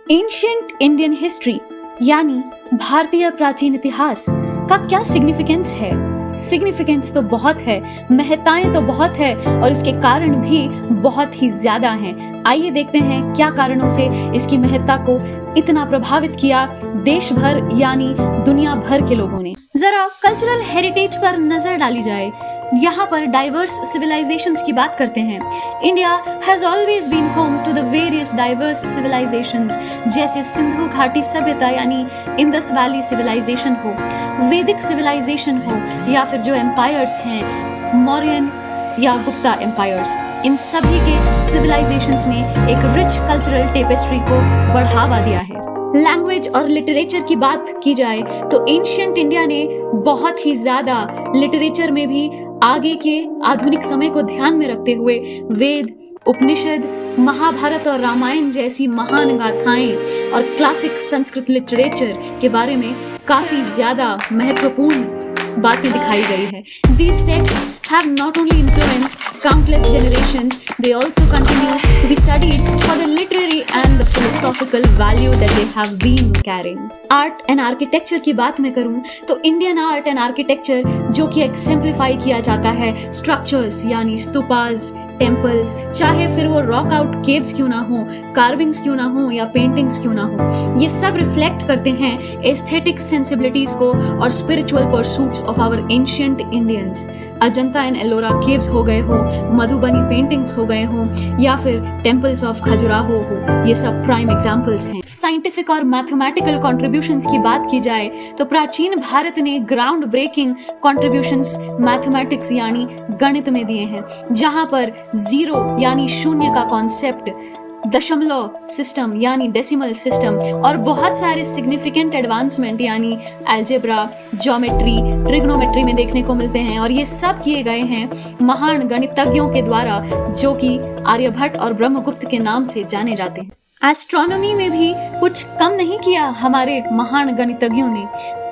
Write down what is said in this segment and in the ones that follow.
Ancient Indian history यानी भारतीय प्राचीन इतिहास का क्या सिग्निफिकेंस है? सिग्निफिकेंस तो बहुत है, महत्ताएं तो बहुत है और इसके कारण भी बहुत ही ज्यादा हैं। आइए देखते हैं क्या कारणों से इसकी महत्ता को इतना प्रभावित किया देश भर यानी दुनिया भर के लोगों ने। जरा कल्चरल हेरिटेज पर नजर डाली जाए। यहाँ पर डाइवर्स सिविलाइजेशंस की बात करते हैं। India has always been home to the various diverse civilisations, जैसे सिंधु घाटी सभ्यता यानी इंडस वैली सिविलाइजेशन हो, वैदिक सिविलाइजेशन हो, या फिर जो एम्पायर्स हैं मौर्यन या गुप्ता एम्पायर्स। इन सभी के सिविलाइजेशंस ने एक रिच कल्चरल टेपेस्ट्री को बढ़ावा दिया है। लैंग्वेज और लिटरेचर की बात की जाए तो एंशियंट इंडिया ने बहुत ही ज्यादा लिटरेचर में भी आगे के आधुनिक समय को ध्यान में रखते हुए वेद, उपनिषद, महाभारत और रामायण जैसी महान गाथाएं और क्लासिक संस्कृत लिटरेचर के बारे में काफी ज्यादा महत्वपूर्ण बातें दिखाई गई है। These texts have not only influenced countless generations, they also continue to be studied for the literary and the philosophical value that they have been carrying. Art and architecture की बात मैं करूं तो इंडियन आर्ट एंड आर्किटेक्चर जो कि एक्सेम्प्लीफाई किया जाता है स्ट्रक्चर्स यानी स्तूपास, टेम्पल्स, चाहे फिर वो रॉक आउट केव्स क्यों ना हो, कार्विंग्स क्यों ना हो या पेंटिंग्स क्यों ना हो, ये सब रिफ्लेक्ट करते हैं एस्थेटिक सेंसिबिलिटीज को और spiritual pursuits of our ancient Indians. Ajanta and Ellora caves हो गए हो, मधुबनी पेंटिंग्स हो गए हो, या फिर टेम्पल्स ऑफ खजुराहो हो, ये सब प्राइम एग्जांपल्स हैं। साइंटिफिक और मैथमेटिकल कंट्रीब्यूशंस की बात की जाए तो प्राचीन भारत ने ग्राउंड ब्रेकिंग कंट्रीब्यूशंस मैथमेटिक्स यानी गणित में दिए हैं, जहां पर जीरो यानी शून्य का कॉन्सेप्ट, दशमलव सिस्टम यानी डेसिमल सिस्टम और बहुत सारे सिग्निफिकेंट एडवांसमेंट यानी अलजेब्रा, ज्योमेट्री, ट्रिग्नोमेट्री में देखने को मिलते हैं। और ये सब किए गए हैं महान गणितज्ञों के द्वारा, जो कि आर्यभट्ट और ब्रह्मगुप्त के नाम से जाने जाते हैं। एस्ट्रोनॉमी में भी कुछ कम नहीं किया हमारे महान गणितज्ञों ने।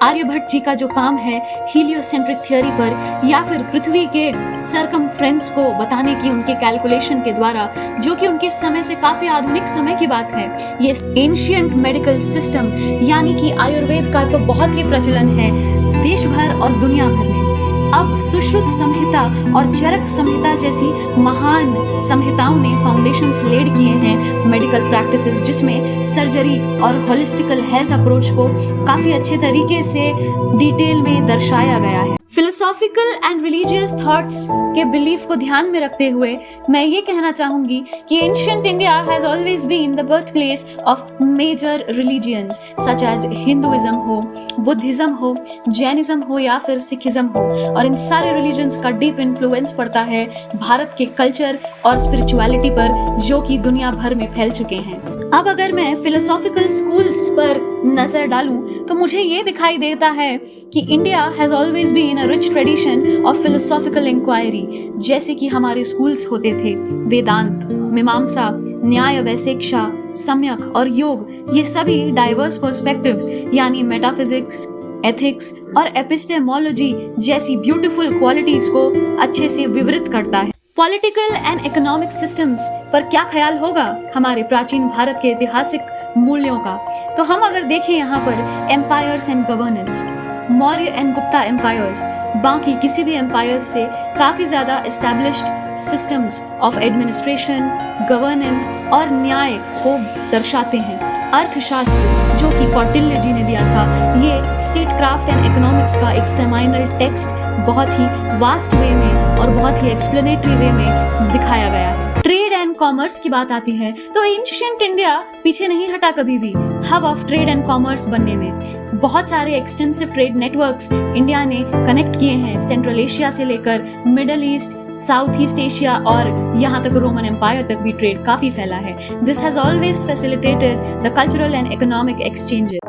आर्यभट्ट जी का जो काम है हीलियोसेंट्रिक थ्योरी पर या फिर पृथ्वी के सरकमफ्रेंस को बताने की उनके कैलकुलेशन के द्वारा, जो कि उनके समय से काफी आधुनिक समय की बात है। ये एंशिएंट मेडिकल सिस्टम यानी कि आयुर्वेद का तो बहुत ही प्रचलन है देश भर और दुनिया भर में। अब सुश्रुत संहिता और चरक संहिता जैसी महान संहिताओं ने फाउंडेशंस लेड किए हैं मेडिकल प्रैक्टिसेस, जिसमें सर्जरी और होलिस्टिकल हेल्थ अप्रोच को काफी अच्छे तरीके से डिटेल में दर्शाया गया है। फिलोसॉफिकल एंड रिलीजियस थॉट्स के बिलीफ को ध्यान में रखते हुए मैं ये कहना चाहूंगी कि ancient India has always been the birth place of major religions such as Hinduism हो, बुद्धिज्म हो, जैनिज्म हो या फिर सिखिज्म हो, और इन सारे रिलीजन्स का डीप इन्फ्लुएंस पड़ता है भारत के कल्चर और स्पिरिचुअलिटी पर, जो कि दुनिया भर में फैल चुके हैं। अब अगर मैं फिलोसॉफिकल स्कूल्स पर नजर डालूं तो मुझे ये दिखाई देता है कि India has always been a rich tradition of philosophical inquiry, जैसे कि हमारे स्कूल्स होते थे वेदांत, मीमांसा, न्याय वैशेषिक, सम्यक और योग। ये सभी डाइवर्स पर्सपेक्टिव्स यानी मेटाफिजिक्स, एथिक्स और एपिस्टेमोलॉजी जैसी ब्यूटीफुल क्वालिटीज को अच्छे से विवरित करता है। पॉलिटिकल एंड इकोनॉमिक सिस्टम्स पर क्या ख्याल होगा हमारे प्राचीन भारत के ऐतिहासिक मूल्यों का? तो हम अगर देखें यहाँ पर empires and governance, Maurya and Gupta empires बाकी किसी भी एम्पायर्स से काफी ज्यादा established systems of administration, governance और न्याय को दर्शाते हैं। अर्थशास्त्र जो कि कौटिल्य जी ने दिया था, ये स्टेट क्राफ्ट एंड इकोनॉमिक्स का एक सेमाइनल टेक्स्ट बहुत ही वास्ट वे में और बहुत ही एक्सप्लेनेटरी वे में दिखाया गया है। ट्रेड एंड कॉमर्स की बात आती है तो एंशिएंट इंडिया पीछे नहीं हटा कभी भी hub of trade and commerce बनने में। बहुत सारे एक्सटेंसिव ट्रेड नेटवर्क्स इंडिया ने कनेक्ट किए हैं, सेंट्रल एशिया से लेकर middle east, south east Asia और यहाँ तक रोमन एम्पायर तक भी ट्रेड काफी फैला है। This has always facilitated the cultural and economic exchanges.